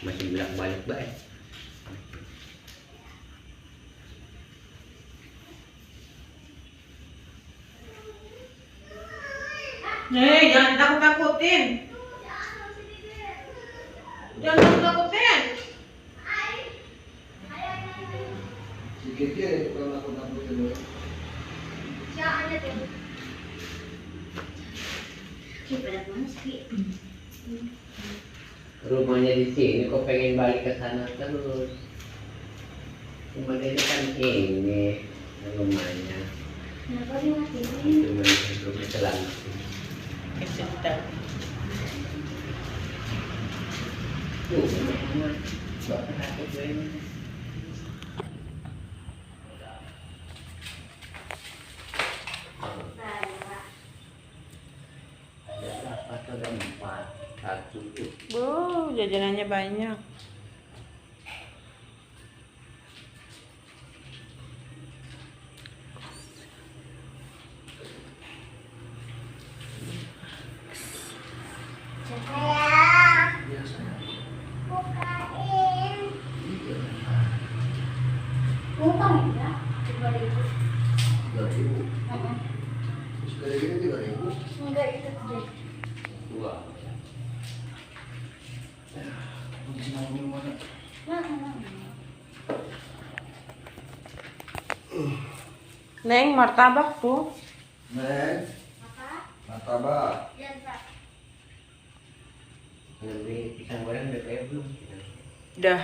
Masih bolak-balik baik. Jangan takut-takutin. Jangan takut-takutin. Sikit ya, kalau nakut-nakutin dulu. Siapa aja tuh? Coba dah mana sakit. Rumahnya di sini kok pengen balik ke sana terus. Cuma ini kan ini rumahnya. Kenapa dia mati? Cuma belum diselamatkan. Kecinta. Tuh, nggak takut ini. Ada berapa tuh? Ada 4, 1 tuh. Jajanannya banyak. Bukain. Utang ya? 3.000. 3.000. Sekali gini 3.000. Enggak itu deh. 2. Neng, martabak tuh. Neng, Apa? martabak. Iya, Pak. Beli pisang goreng udah kayak belum? Udah.